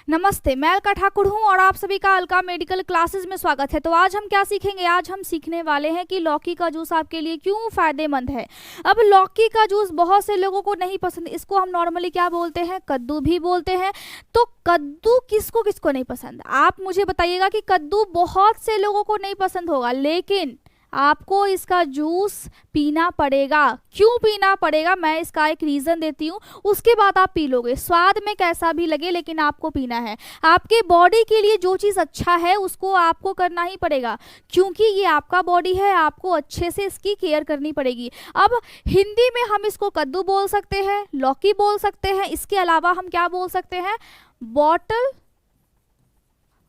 नमस्ते, मैं अलका ठाकुर हूँ और आप सभी का अलका मेडिकल क्लासेस में स्वागत है। तो आज हम क्या सीखेंगे? आज हम सीखने वाले हैं कि लौकी का जूस आपके लिए क्यों फायदेमंद है। अब लौकी का जूस बहुत से लोगों को नहीं पसंद, इसको हम नॉर्मली क्या बोलते हैं? कद्दू भी बोलते हैं। तो कद्दू किसको किसको नहीं पसंद? आप मुझे बताइएगा कि कद्दू बहुत से लोगों को नहीं पसंद होगा, लेकिन आपको इसका जूस पीना पड़ेगा। क्यों पीना पड़ेगा? मैं इसका एक रीज़न देती हूँ, उसके बाद आप पी लोगे। स्वाद में कैसा भी लगे, लेकिन आपको पीना है। आपके बॉडी के लिए जो चीज़ अच्छा है उसको आपको करना ही पड़ेगा, क्योंकि ये आपका बॉडी है, आपको अच्छे से इसकी केयर करनी पड़ेगी। अब हिंदी में हम इसको कद्दू बोल सकते हैं, लौकी बोल सकते हैं, इसके अलावा हम क्या बोल सकते हैं? बॉटल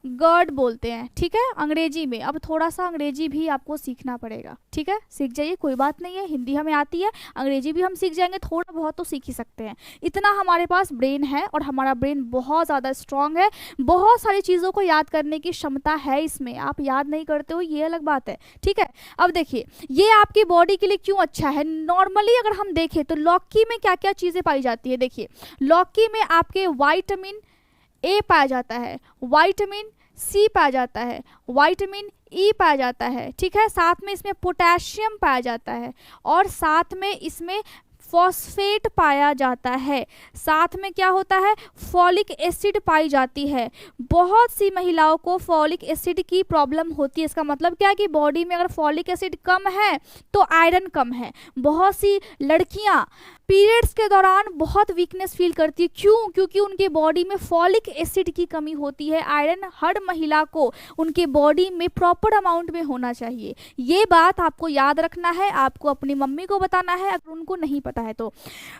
गर्ड बोलते हैं, ठीक है, अंग्रेजी में। अब थोड़ा सा अंग्रेजी भी आपको सीखना पड़ेगा, ठीक है, सीख जाइए, कोई बात नहीं है। हिंदी हमें आती है, अंग्रेजी भी हम सीख जाएंगे, थोड़ा बहुत तो सीख ही सकते हैं। इतना हमारे पास ब्रेन है और हमारा ब्रेन बहुत ज़्यादा स्ट्रांग है, बहुत सारी चीज़ों को याद करने की क्षमता है इसमें। आप याद नहीं करते हो, ये अलग बात है, ठीक है। अब देखिए, ये आपकी बॉडी के लिए क्यों अच्छा है। नॉर्मली अगर हम देखें तो लौकी में क्या क्या चीज़ें पाई जाती है। देखिए, लौकी में आपके विटामिन ए पाया जाता है, विटामिन सी पाया जाता है, विटामिन ई पाया जाता है, ठीक है। साथ में इसमें पोटेशियम पाया जाता है और साथ में इसमें फॉस्फेट पाया जाता है। साथ में क्या होता है? फॉलिक एसिड पाई जाती है। बहुत सी महिलाओं को फॉलिक एसिड की प्रॉब्लम होती है। इसका मतलब क्या है कि बॉडी में अगर फॉलिक एसिड कम है तो आयरन कम है। बहुत सी लड़कियां पीरियड्स के दौरान बहुत वीकनेस फील करती है। क्यों? क्योंकि उनके बॉडी में फॉलिक एसिड की कमी होती है। आयरन हर महिला को उनके बॉडी में प्रॉपर अमाउंट में होना चाहिए। ये बात आपको याद रखना है, आपको अपनी मम्मी को बताना है अगर उनको नहीं पता है तो।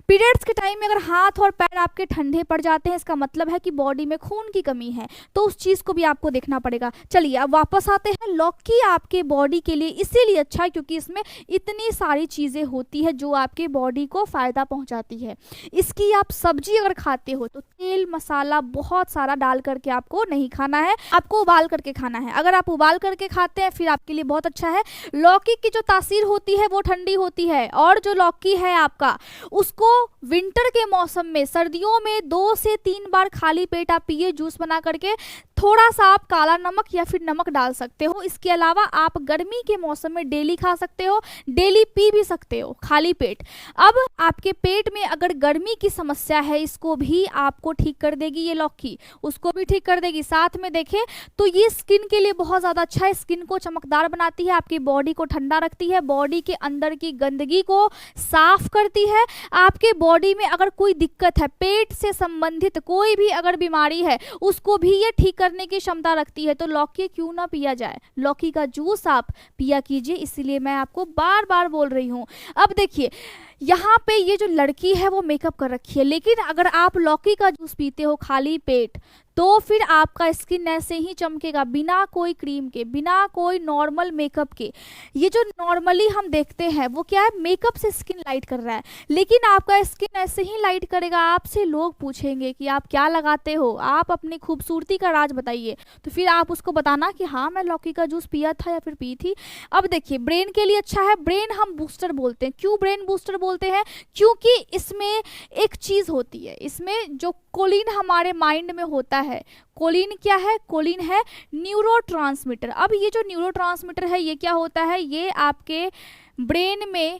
पीरियड्स के टाइम में अगर हाथ और पैर आपके ठंडे पड़ जाते हैं, इसका मतलब है कि बॉडी में खून की कमी है, तो उस चीज़ को भी आपको देखना पड़ेगा। चलिए अब वापस आते हैं। लौकी आपके बॉडी के लिए इसीलिए अच्छा है क्योंकि इसमें इतनी सारी चीज़ें होती है जो आपके बॉडी को फायदा पहुंचाती है। इसकी आप सब्जी अगर खाते हो तो तेल मसाला बहुत सारा डाल करके आपको नहीं खाना है, आपको उबाल करके खाना है। अगर आप उबाल करके खाते हैं फिर आपके लिए बहुत अच्छा है। लौकी की जो तासीर होती है वो ठंडी होती है और जो लौकी है आपका, उसको विंटर के मौसम में, सर्दियों में 2 से 3 बार खाली पेट आप पिए जूस बना करके। थोड़ा सा आप काला नमक या फिर नमक डाल सकते हो। इसके अलावा आप गर्मी के मौसम में डेली खा सकते हो, डेली पी भी सकते हो खाली पेट। अब आपके पेट में अगर गर्मी की समस्या है, इसको भी आपको ठीक कर देगी ये लौकी, उसको भी ठीक कर देगी। साथ में देखें तो ये स्किन के लिए बहुत ज़्यादा अच्छा है, स्किन को चमकदार बनाती है, आपकी बॉडी को ठंडा रखती है, बॉडी के अंदर की गंदगी को साफ करती है। आपके बॉडी में अगर कोई दिक्कत है, पेट से संबंधित कोई भी अगर बीमारी है, उसको भी ये ठीक करने की क्षमता रखती है। तो लौकी क्यों ना पिया जाए, लौकी का जूस आप पिया कीजिए, इसलिए मैं आपको बार बार बोल रही हूँ। अब देखिए, यहाँ पे ये जो लड़की है वो मेकअप कर रखी है, लेकिन अगर आप लौकी का जूस पीते हो खाली पेट तो फिर आपका स्किन ऐसे ही चमकेगा, बिना कोई क्रीम के, बिना कोई नॉर्मल मेकअप के। ये जो नॉर्मली हम देखते हैं वो क्या है? मेकअप से स्किन लाइट कर रहा है, लेकिन आपका स्किन ऐसे ही लाइट करेगा। आपसे लोग पूछेंगे कि आप क्या लगाते हो, आप अपनी खूबसूरती का राज बताइए, तो फिर आप उसको बताना कि हाँ मैं लौकी का जूस पिया था या फिर पी थी। अब देखिए, ब्रेन के लिए अच्छा है। ब्रेन हम बूस्टर बोलते हैं। क्यों ब्रेन बूस्टर बोलते हैं? क्योंकि इसमें एक चीज़ होती है, इसमें जो कोलिन हमारे माइंड में होता है। कोलिन क्या है? कोलिन है न्यूरोट्रांसमीटर। अब ये जो न्यूरोट्रांसमीटर है ये क्या होता है? ये आपके ब्रेन में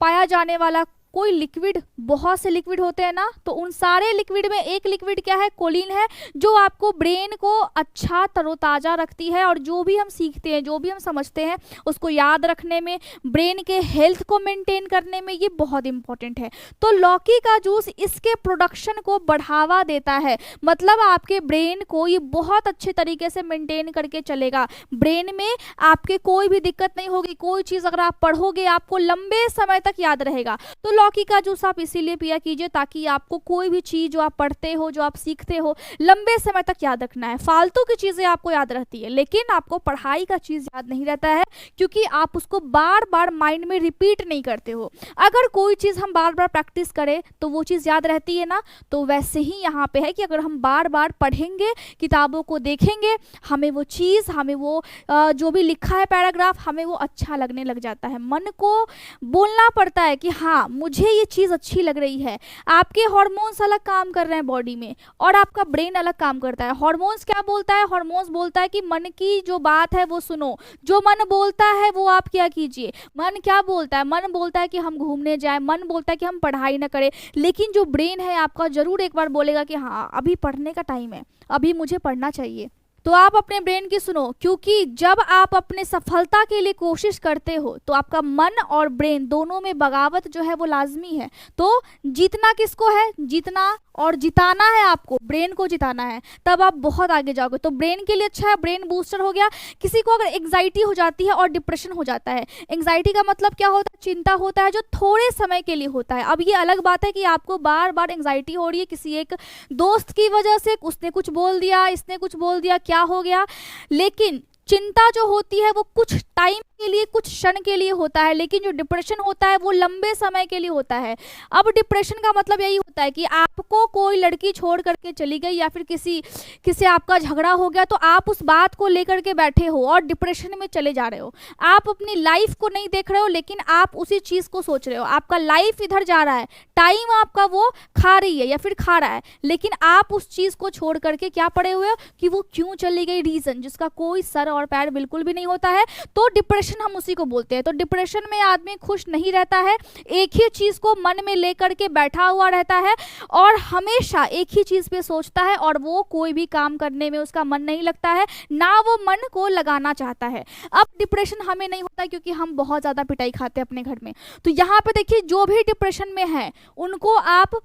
पाया जाने वाला कोई लिक्विड, बहुत से लिक्विड होते हैं ना, तो उन सारे लिक्विड में एक लिक्विड क्या है? कोलिन है, जो आपको ब्रेन को अच्छा तरोताज़ा रखती है और जो भी हम सीखते हैं, जो भी हम समझते हैं, उसको याद रखने में, ब्रेन के हेल्थ को मेंटेन करने में ये बहुत इंपॉर्टेंट है। तो लौकी का जूस इसके प्रोडक्शन को बढ़ावा देता है, मतलब आपके ब्रेन को ये बहुत अच्छे तरीके से मेंटेन करके चलेगा। ब्रेन में आपके कोई भी दिक्कत नहीं होगी, कोई चीज़ अगर आप पढ़ोगे आपको लंबे समय तक याद रहेगा। तो लौकी का जूस आप इसीलिए पिया कीजिए ताकि आपको कोई भी चीज़ जो आप पढ़ते हो, जो आप सीखते हो, लंबे समय तक याद रखना है। फालतू की चीज़ें आपको याद रहती है, लेकिन आपको पढ़ाई का चीज़ याद नहीं रहता है, क्योंकि आप उसको बार बार माइंड में रिपीट नहीं करते हो। अगर कोई चीज़ हम बार बार प्रैक्टिस करें तो वो चीज़ याद रहती है ना, तो वैसे ही यहाँ पे है कि अगर हम बार बार पढ़ेंगे, किताबों को देखेंगे, हमें वो चीज़, हमें वो जो भी लिखा है पैराग्राफ, हमें वो अच्छा लगने लग जाता है। मन को बोलना पड़ता है कि हाँ मुझे ये चीज़ अच्छी लग रही है। आपके हार्मोन्स अलग काम कर रहे हैं बॉडी में और आपका ब्रेन अलग काम करता है। हार्मोन्स क्या बोलता है? हार्मोन्स बोलता है कि मन की जो बात है वो सुनो, जो मन बोलता है वो आप क्या कीजिए। मन क्या बोलता है? मन बोलता है कि हम घूमने जाएं, मन बोलता है कि हम पढ़ाई ना करें, लेकिन जो ब्रेन है आपका जरूर एक बार बोलेगा कि हाँ अभी पढ़ने का टाइम है, अभी मुझे पढ़ना चाहिए। तो आप अपने ब्रेन की सुनो, क्योंकि जब आप अपने सफलता के लिए कोशिश करते हो तो आपका मन और ब्रेन दोनों में बगावत जो है वो लाजमी है। तो जीतना किसको है? जीतना और जिताना है, आपको ब्रेन को जिताना है, तब आप बहुत आगे जाओगे। तो ब्रेन के लिए अच्छा है, ब्रेन बूस्टर हो गया। किसी को अगर एंग्जाइटी हो जाती है और डिप्रेशन हो जाता है, एंग्जाइटी का मतलब क्या होता है? चिंता होता है जो थोड़े समय के लिए होता है। अब ये अलग बात है कि आपको बार बार एंग्जाइटी हो रही है किसी एक दोस्त की वजह से, उसने कुछ बोल दिया, इसने कुछ बोल दिया, क्या हो गया, लेकिन चिंता जो होती है वो कुछ टाइम के लिए, कुछ क्षण के लिए होता है, लेकिन जो डिप्रेशन होता है वो लंबे समय के लिए होता है। अब डिप्रेशन का मतलब यही होता है कि आपको कोई लड़की छोड़ करके चली गई या फिर किसी आपका झगड़ा हो गया, तो आप उस बात को लेकर के बैठे हो और डिप्रेशन में चले जा रहे हो। आप अपनी लाइफ को नहीं देख रहे हो, लेकिन आप उसी चीज़ को सोच रहे हो। आपका लाइफ इधर जा रहा है, टाइम आपका वो खा रही है या फिर खा रहा है, लेकिन आप उस चीज़ को छोड़ करके क्या पड़े हुए हो कि वो क्यों चली गई, रीज़न जिसका कोई सर और पैर बिल्कुल भी नहीं होता है। तो डिप्रेशन हम उसी को बोलते हैं। तो डिप्रेशन में आदमी खुश नहीं रहता है, एक ही चीज को मन में लेकर के बैठा हुआ रहता है और हमेशा एक ही चीज पे सोचता है और वो कोई भी काम करने में उसका मन नहीं लगता है, ना वो मन को लगाना चाहता है। अब डिप्रेशन हमें नहीं होता क्योंकि हम बहुत ज्यादा पिटाई खाते हैं अपने घर में। तो यहाँ पे देखिए, जो भी डिप्रेशन में है उनको आप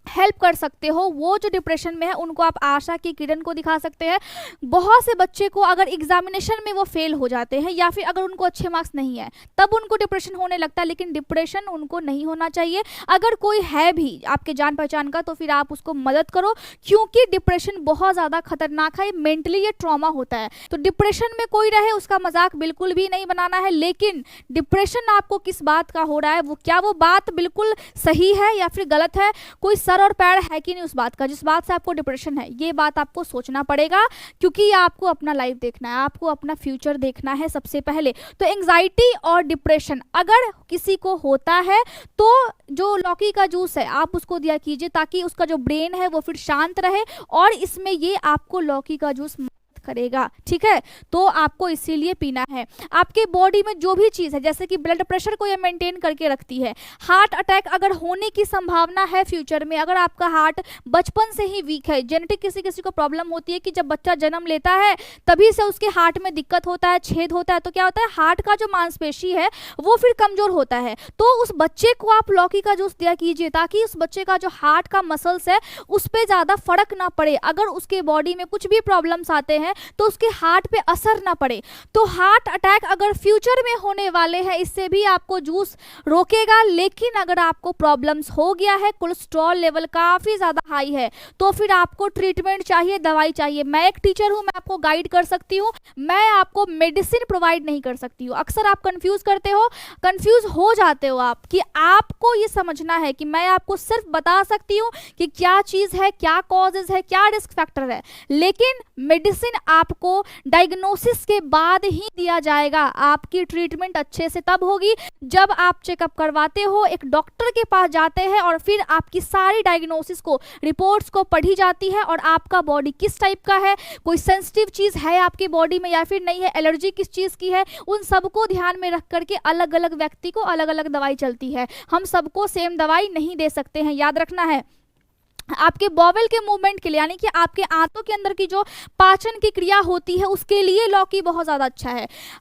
हेल्प कर सकते हो। वो जो डिप्रेशन में है उनको आप आशा की किरण को दिखा सकते हैं। बहुत से बच्चे को अगर एग्जामिनेशन में वो फेल हो जाते हैं या फिर अगर उनको अच्छे मार्क्स नहीं है तब उनको डिप्रेशन होने लगता है, लेकिन डिप्रेशन उनको नहीं होना चाहिए। अगर कोई है भी आपके जान पहचान का तो फिर आप उसको मदद करो, क्योंकि डिप्रेशन बहुत ज़्यादा खतरनाक है, मेंटली ये ट्रॉमा होता है। तो डिप्रेशन में कोई रहे उसका मजाक बिल्कुल भी नहीं बनाना है, लेकिन डिप्रेशन आपको किस बात का हो रहा है, वो क्या वो बात बिल्कुल सही है या फिर गलत है, कोई और पैर है कि नहीं उस बात का जिस बात से आपको डिप्रेशन है, ये बात आपको सोचना पड़ेगा, क्योंकि आपको अपना लाइफ देखना है, आपको अपना फ्यूचर देखना है सबसे पहले। तो एंजाइटी और डिप्रेशन अगर किसी को होता है तो जो लौकी का जूस है आप उसको दिया कीजिए, ताकि उसका जो ब्रेन है वो फिर शांत रहे और इसमें ये आपको लौकी का जूस करेगा। ठीक है, तो आपको इसीलिए पीना है। आपके बॉडी में जो भी चीज़ है, जैसे कि ब्लड प्रेशर को ये मेंटेन करके रखती है। हार्ट अटैक अगर होने की संभावना है फ्यूचर में, अगर आपका हार्ट बचपन से ही वीक है, जेनेटिक किसी किसी को प्रॉब्लम होती है कि जब बच्चा जन्म लेता है तभी से उसके हार्ट में दिक्कत होता है, छेद होता है, तो क्या होता है हार्ट का जो मांसपेशी है वो फिर कमजोर होता है। तो उस बच्चे को आप लौकी का जूस दिया कीजिए, ताकि उस बच्चे का जो हार्ट का मसल्स है उस पर ज़्यादा फर्क ना पड़े। अगर उसके बॉडी में कुछ भी प्रॉब्लम्स आते हैं तो उसके हार्ट पे असर ना पड़े। तो हार्ट अटैक अगर फ्यूचर में होने वाले हैं, इससे भी आपको जूस रोकेगा। लेकिन अगर आपको प्रॉब्लम्स हो गया है, कोलेस्ट्रॉल लेवल काफ़ी ज़्यादा हाई है, तो फिर आपको ट्रीटमेंट चाहिए, दवाई चाहिए। मैं एक टीचर हूँ, मैं आपको गाइड कर सकती हूँ, मैं आपको मेडिसिन प्रोवाइड नहीं कर सकती हूँ। अक्सर आप कंफ्यूज करते हो, कंफ्यूज हो जाते हो आप कि आपको ये समझना है कि मैं आपको सिर्फ बता सकती हूँ कि क्या चीज़ है, क्या कॉजेज है, क्या रिस्क फैक्टर है, लेकिन मेडिसिन आपको डायग्नोसिस के बाद ही दिया जाएगा। आपकी ट्रीटमेंट अच्छे से तब होगी जब आप चेकअप करवाते हो, एक डॉक्टर के पास जाते हैं और फिर आपकी सारी डायग्नोसिस को, रिपोर्ट्स को पढ़ी जाती है और आपका बॉडी किस टाइप का है, कोई सेंसिटिव चीज़ है आपकी बॉडी में या फिर नहीं है, एलर्जी किस चीज़ की है, उन सबको ध्यान में रख करके अलग अलग व्यक्ति को अलग अलग दवाई चलती है। हम सबको सेम दवाई नहीं दे सकते हैं, याद रखना है। आपके बॉवेल के मूवमेंट के लिए, यानी कि आपके आंतों के अंदर की जो पाचन की क्रिया होती है उसके लिए लौकी बहुत ज़्यादा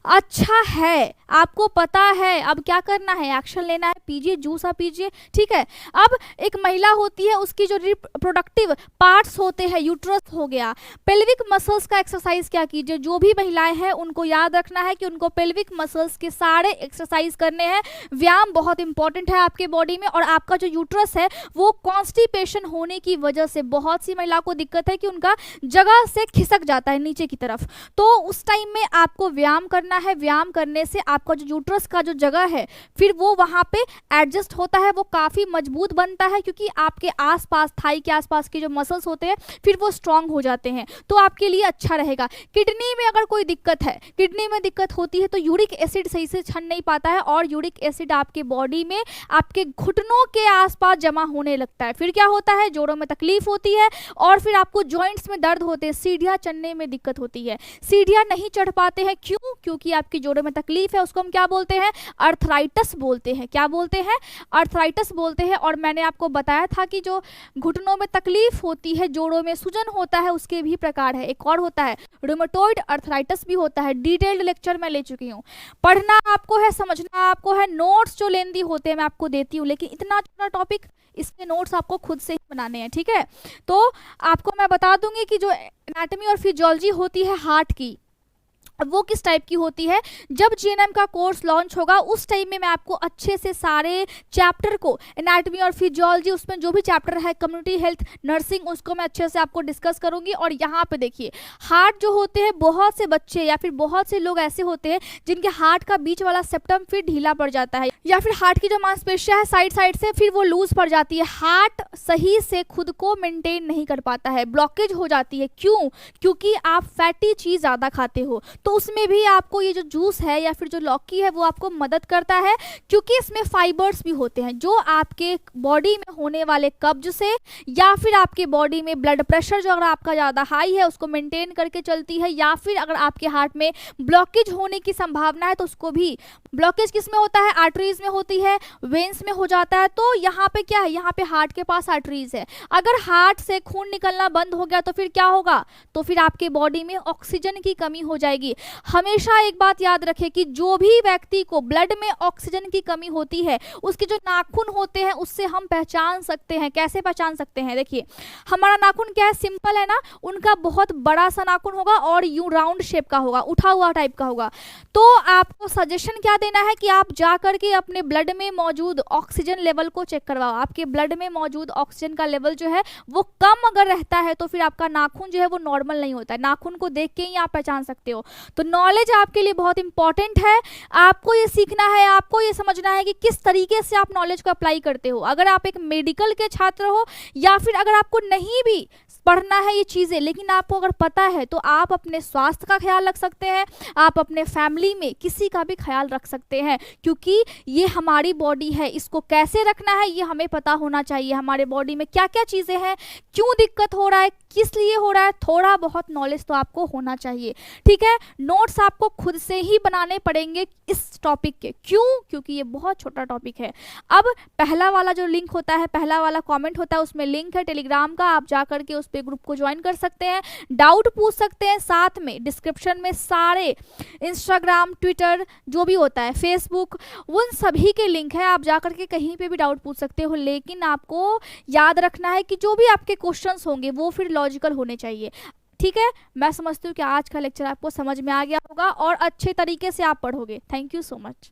अच्छा है। आपको पता है अब क्या करना है, एक्शन लेना है, पीजिए जूस, आप पीजिए। ठीक है, अब एक महिला होती है, उसकी जो रिप्रोडक्टिव पार्ट्स होते हैं, यूट्रस हो गया, पेल्विक मसल्स का एक्सरसाइज क्या कीजिए। जो भी महिलाएं हैं उनको याद रखना है कि उनको पेल्विक मसल्स के सारे एक्सरसाइज करने हैं। व्यायाम बहुत इंपॉर्टेंट है आपके बॉडी में। और आपका जो यूट्रस है वो कॉन्स्टिपेशन होने होने की वजह से बहुत सी महिलाओं को दिक्कत है कि उनका जगह से खिसक जाता है नीचे की तरफ। तो उस टाइम में आपको व्यायाम करना है। व्यायाम करने से आपका जो यूट्रस का जो जगह है फिर वो वहाँ पे एडजस्ट होता है, वो काफ़ी मजबूत बनता है, क्योंकि आपके आसपास थाई के आसपास के जो मसल्स होते हैं फिर वो स्ट्रांग हो जाते हैं, तो आपके लिए अच्छा रहेगा। किडनी में अगर कोई दिक्कत है, किडनी में दिक्कत होती है तो यूरिक एसिड सही से छन नहीं पाता है और यूरिक एसिड आपके बॉडी में आपके घुटनों के आसपास जमा होने लगता है। फिर क्या होता है, जोड़ों में तकलीफ होती है और फिर आपको जॉइंट्स में दर्द होते हैं, सीढ़ियाँ चढ़ने में दिक्कत होती है, सीढ़ियाँ नहीं चढ़ पाते हैं। क्यों? क्योंकि आपकी जोड़ों में तकलीफ है। उसको हम क्या बोलते हैं? अर्थराइटिस बोलते हैं। क्या बोलते हैं? अर्थराइटिस बोलते हैं। और मैंने आपको बताया था कि जो घुटनों में तकलीफ होती है, जोड़ों में सूजन होता है, उसके भी प्रकार है। एक और होता है रूमेटॉइड अर्थराइटिस भी होता है। डिटेल्ड लेक्चर मैं ले चुकी हूँ। पढ़ना आपको है, समझना आपको है, नोट्स जो लेंदी होते हैं मैं आपको देती हूँ, लेकिन इतना छोटा टॉपिक, इसके नोट्स आपको खुद से ही बनाने हैं, ठीक है। तो आपको मैं बता दूंगी कि जो एनाटॉमी और फिजियोलॉजी होती है हार्ट की, वो किस टाइप की होती है। जब जीएनएम का कोर्स लॉन्च होगा उस टाइम में मैं आपको अच्छे से सारे चैप्टर को, एनाटॉमी और फिजियोलॉजी, उसमें जो भी चैप्टर है, कम्युनिटी हेल्थ, नर्सिंग, उसको मैं अच्छे से आपको डिस्कस करूंगी। और यहाँ पे देखिए, हार्ट जो होते हैं, बहुत से बच्चे या फिर बहुत से लोग ऐसे होते हैं जिनके हार्ट का बीच वाला सेप्टम फिर ढीला पड़ जाता है, या फिर हार्ट की जो मांसपेशियां है साइड साइड से फिर वो लूज पड़ जाती है। हार्ट सही से खुद को मेंटेन नहीं कर पाता है, ब्लॉकेज हो जाती है। क्यों? क्योंकि आप फैटी चीज ज्यादा खाते हो। तो उसमें भी आपको ये जो जूस है या फिर जो लौकी है वो आपको मदद करता है, क्योंकि इसमें फाइबर्स भी होते हैं जो आपके बॉडी में होने वाले कब्ज से या फिर आपके बॉडी में ब्लड प्रेशर जो अगर आपका ज़्यादा हाई है उसको मेंटेन करके चलती है, या फिर अगर आपके हार्ट में ब्लॉकेज होने की संभावना है तो उसको भी, ब्लॉकेज किस में होता है? आर्टरीज में होती है, वेन्स में हो जाता है। तो यहाँ पे क्या है, यहाँ पे हार्ट के पास आर्टरीज है। अगर हार्ट से खून निकलना बंद हो गया तो फिर क्या होगा? तो फिर आपके बॉडी में ऑक्सीजन की कमी हो जाएगी। हमेशा एक बात याद रखें कि जो भी व्यक्ति को ब्लड में ऑक्सीजन की कमी होती है, उसके जो नाखून होते हैं उससे हम पहचान सकते हैं। कैसे पहचान सकते हैं? देखिए, हमारा नाखून क्या है, सिंपल है ना, उनका बहुत बड़ा सा नाखून होगा और यूं राउंड शेप का होगा, उठा हुआ टाइप का होगा। तो आपको सजेशन क्या देना है कि आप जा करके अपने ब्लड में मौजूद ऑक्सीजन लेवल को चेक करवाओ। आपके ब्लड में मौजूद ऑक्सीजन का लेवल जो है वो कम अगर रहता है तो फिर आपका नाखून जो है वो नॉर्मल नहीं होता है। नाखून को देख के ही आप पहचान सकते हो। तो नॉलेज आपके लिए बहुत इंपॉर्टेंट है। आपको ये सीखना है, आपको ये समझना है कि किस तरीके से आप नॉलेज को अप्लाई करते हो। अगर आप एक मेडिकल के छात्र हो या फिर अगर आपको नहीं भी पढ़ना है ये चीज़ें, लेकिन आपको अगर पता है तो आप अपने स्वास्थ्य का ख्याल रख सकते हैं, आप अपने फैमिली में किसी का भी ख्याल रख सकते हैं, क्योंकि ये हमारी बॉडी है, इसको कैसे रखना है ये हमें पता होना चाहिए। हमारे बॉडी में क्या क्या चीज़ें हैं, क्यों दिक्कत हो रहा है, किस लिए हो रहा है, थोड़ा बहुत नॉलेज तो आपको होना चाहिए, ठीक है। नोट्स आपको खुद से ही बनाने पड़ेंगे इस टॉपिक के। क्यों? क्योंकि ये बहुत छोटा टॉपिक है। अब पहला वाला जो लिंक होता है, पहला वाला कमेंट होता है, उसमें लिंक है टेलीग्राम का, आप जा करके उस पे ग्रुप को ज्वाइन कर सकते हैं, डाउट पूछ सकते हैं। साथ में डिस्क्रिप्शन में सारे इंस्टाग्राम, ट्विटर जो भी होता है, फेसबुक, उन सभी के लिंक है, आप जा करके कहीं पे भी डाउट पूछ सकते हो। लेकिन आपको याद रखना है कि जो भी आपके क्वेश्चंस होंगे वो फिर लॉजिकल होने चाहिए, ठीक है। मैं समझती हूँ कि आज का लेक्चर आपको समझ में आ गया होगा और अच्छे तरीके से आप पढ़ोगे। Thank you so much.